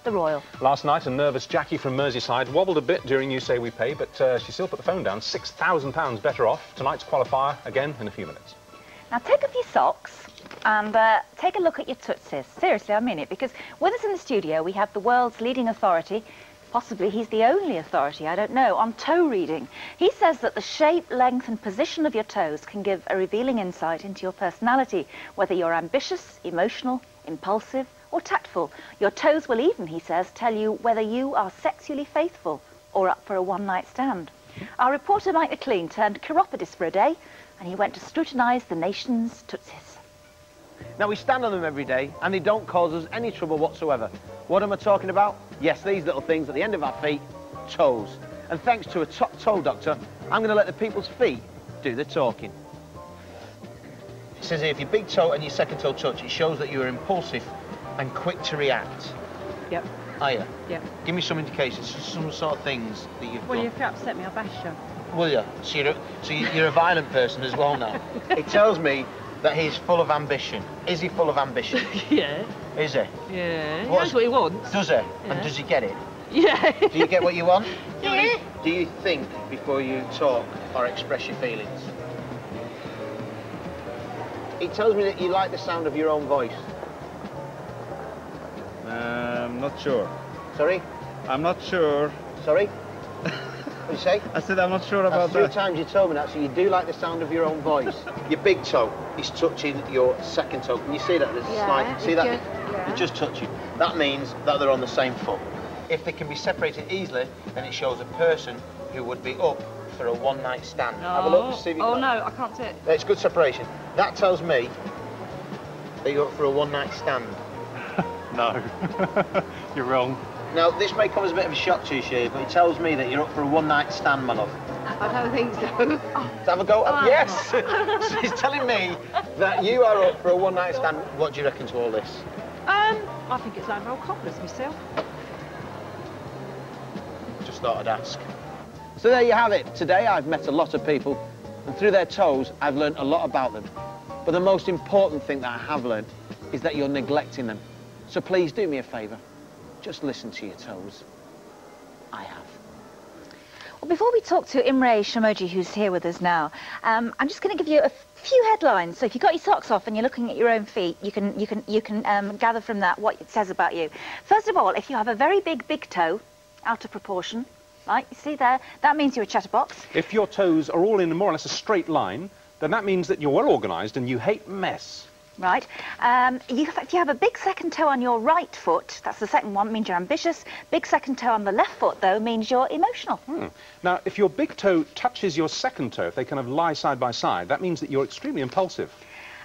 the Royal. Last night, a nervous Jackie from Merseyside wobbled a bit during You Say We Pay, but she still put the phone down. £6,000 better off. Tonight's qualifier, again, in a few minutes. Now, take off your socks and take a look at your tootsies. Seriously, I mean it, because with us in the studio, we have the world's leading authority. Possibly he's the only authority, I don't know, on toe reading. He says that the shape, length and position of your toes can give a revealing insight into your personality, whether you're ambitious, emotional, impulsive or tactful. Your toes will even, he says, tell you whether you are sexually faithful or up for a one-night stand. Our reporter Mike McLean turned chiropodist for a day and he went to scrutinise the nation's tootsies. Now, we stand on them every day, and they don't cause us any trouble whatsoever. What am I talking about? Yes, these little things at the end of our feet, toes. And thanks to a top toe doctor, I'm going to let the people's feet do the talking. It says here, if your big toe and your second toe touch, it shows that you are impulsive and quick to react. Yep. Are you? Yep. Give me some indications, some sort of things that you've done. Well, if you upset me, I'll bash you. Will you? So you're a violent person as well now. It tells me that he's full of ambition. Is he full of ambition? Yeah. Is he? Yeah. He knows what he wants. Does he? Yeah. And does he get it? Yeah. Do you get what you want? Yeah. Do you think before you talk or express your feelings? It tells me that you like the sound of your own voice. I'm not sure. Sorry? I'm not sure. Sorry? What did you say? I said I'm not sure about That's that. 3 times you told me that, so you do like the sound of your own voice. Your big toe is touching your second toe. Can you see that? There's a slight, see that? They're just touching. That means that they're on the same foot. If they can be separated easily, then it shows a person who would be up for a one-night stand. No. Have a look, see if you no, I can't do it. It's good separation. That tells me that you're up for a one-night stand. No, you're wrong. Now, this may come as a bit of a shock to you, Shea, but it tells me that you're up for a one-night stand, my love. I don't think so. Let's have a go. Yes! So he's telling me that you are up for a one-night stand. What do you reckon to all this? I think it's overall confidence myself. Just thought I'd ask. So there you have it. Today I've met a lot of people, and through their toes I've learned a lot about them. But the most important thing that I have learned is that you're neglecting them. So please do me a favour. Just listen to your toes. I have. Well, before we talk to Imre Shamoji, who's here with us now, I'm just going to give you a few headlines. So if you've got your socks off and you're looking at your own feet, you can gather from that what it says about you. First of all, if you have a very big toe, out of proportion, right, you see there, that means you're a chatterbox. If your toes are all in more or less a straight line, then that means that you're well organised and you hate mess. Right. If you have a big second toe on your right foot, that's the second one, means you're ambitious. Big second toe on the left foot, though, means you're emotional. Now, if your big toe touches your second toe, if they kind of lie side by side, that means that you're extremely impulsive.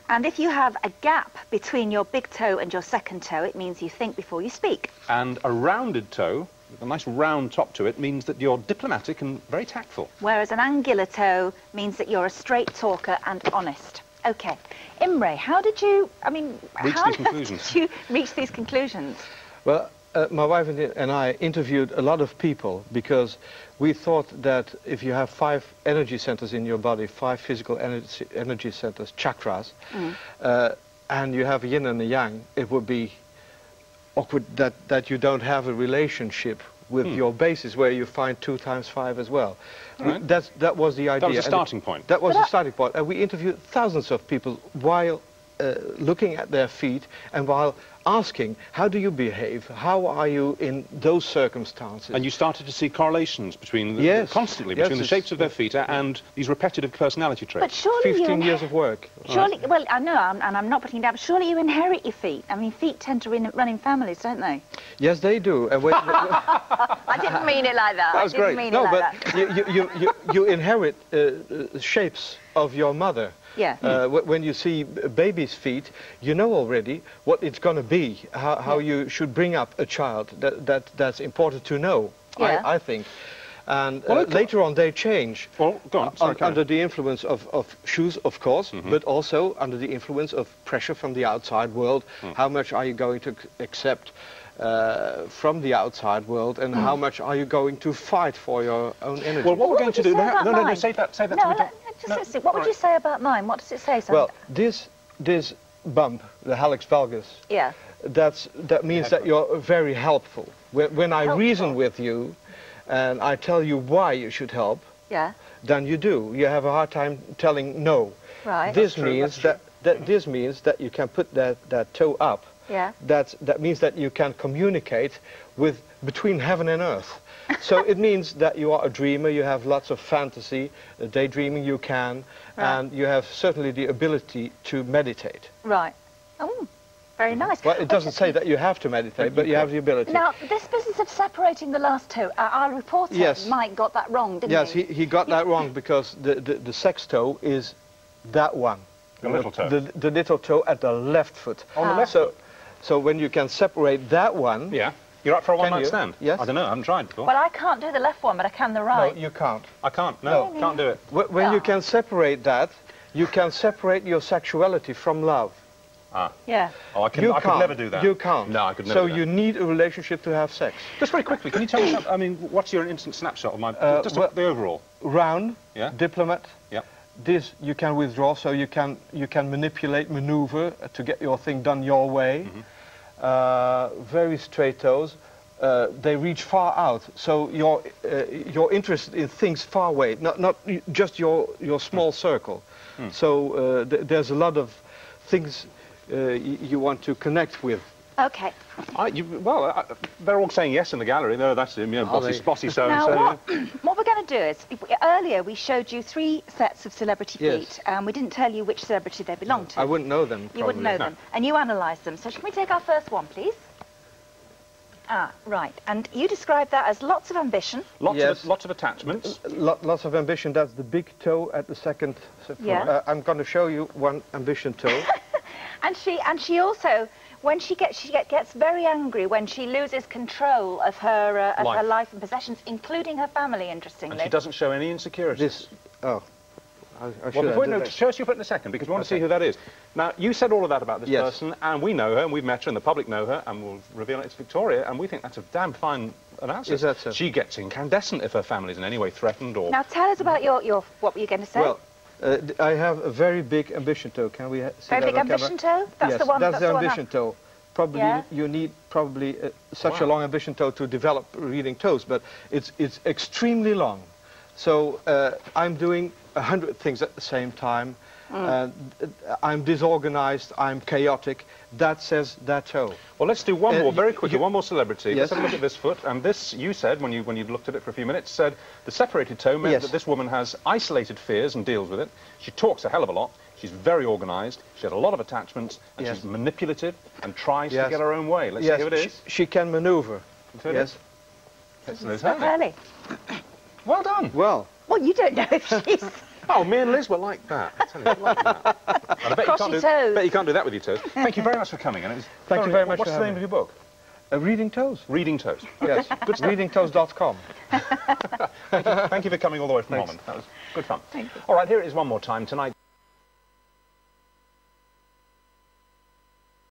And if you have a gap between your big toe and your second toe, it means you think before you speak. And a rounded toe, with a nice round top to it, means that you're diplomatic and very tactful. Whereas an angular toe means that you're a straight talker and honest. OK. Imre, how did you, Reach these conclusions. Did you reach these conclusions? Well, my wife and I interviewed a lot of people because we thought that if you have 5 energy centers in your body, 5 physical energy centers, chakras, and you have a yin and a yang, it would be awkward that you don't have a relationship with your bases where you find 2 times 5 as well. Right. That was the idea. That was the starting point. That was the starting point. And we interviewed thousands of people while looking at their feet and while asking, how do you behave? How are you in those circumstances? And you started to see correlations between constantly between the shapes of their feet and these repetitive personality traits. But surely 15 years of work. Surely, well, I know, and I'm not putting it down, but surely you inherit your feet. I mean, feet tend to run in families, don't they? Yes, they do. And when, I didn't mean it like that. That was great. No, but you inherit shapes of your mother. Yeah. When you see a baby's feet, you know already what it's going to be, how you should bring up a child. That's important to know, I think. And later on they change. Well, go on. Sorry, under the influence of shoes, of course, but also under the influence of pressure from the outside world. How much are you going to accept from the outside world, and how much are you going to fight for your own energy? Well, what we're going to do... No, say that to me. What would you say about mine? What does it say? Well, this bump, the hallux valgus, that means that you're very helpful. When I reason with you, and I tell you why you should help, then you do. You have a hard time telling no. Right. This means this means that you can put that toe up. Yeah. That means that you can communicate between heaven and earth. So it means that you are a dreamer, you have lots of fantasy, daydreaming you can, and you have certainly the ability to meditate. Right. Oh, very nice. Well, it doesn't say that you have to meditate, but you have the ability. Now, this business of separating the last toe, our reporter, Mike, got that wrong, didn't he? Yes, he got that wrong because the sex toe is that one. The little toe. The little toe at the left foot. On the left foot? So when you can separate that one... Yeah. You're up for a one-night stand? Yes. I don't know, I haven't tried before. Well, I can't do the left one, but I can the right. No, you can't. I can't, no, can't do it. When you can separate that, you can separate your sexuality from love. Ah. Yeah. Oh, I could never do that. You can't. No, I could never do that. So you need a relationship to have sex. Just very quickly, can you tell me, I mean, what's your instant snapshot of my, the overall? Round, diplomat. Yeah. This you can withdraw, so you can manipulate, maneuver to get your thing done your way. Very straight toes. They reach far out, so you're interested in things far away, not just your small circle. So there's a lot of things you want to connect with. Okay. They're all saying yes in the gallery. No, that's him. Yeah, bossy so and so. Now, what we're going to do is, earlier we showed you 3 sets of celebrity feet, and we didn't tell you which celebrity they belonged to. I wouldn't know them. You wouldn't know them, and you analysed them. So can we take our first one, please? Ah, right. And you described that as lots of ambition. Lots of attachments. Lots of ambition. That's the big toe at the second. I'm going to show you one ambition toe. and she also, when she gets very angry when she loses control of her life and possessions, including her family. Interestingly. And she doesn't show any insecurities. Show us your foot in a second, because we want to see who that is. Now, you said all of that about this person, and we know her, and we've met her, and the public know her, and we'll reveal it's Victoria, and we think that's a damn fine analysis. Is that so? She gets incandescent if her family's in any way threatened or... Now, tell us about what were you going to say? Well, I have a very big ambition toe. Can we see that on camera? Very big ambition toe? That's the one. That's the ambition toe. Probably you need such a long ambition toe to develop reading toes, but it's extremely long. So I'm doing 100 things at the same time. I'm disorganized, I'm chaotic. That says that toe. Well, let's do one more, very quickly, one more celebrity. Let's have a look at this foot. And this, you said, when you looked at it for a few minutes, said the separated toe meant that this woman has isolated fears and deals with it. She talks a hell of a lot. She's very organised. She has a lot of attachments, and she's manipulative and tries to get her own way. Let's see who it is. She can maneuver. Yes. Early. Well done. Well, you don't know if she's... Oh, me and Liz were like that. I tell you, like that. And I bet you can't do that with your toes. Thank you very much for coming. And it was Thank you very much. What's the name of your book? Reading Toes. Reading Toes. Yes. Readingtoes.com. Thank you for coming all the way from Holland. That was good fun. Thank you. All right, here it is one more time tonight.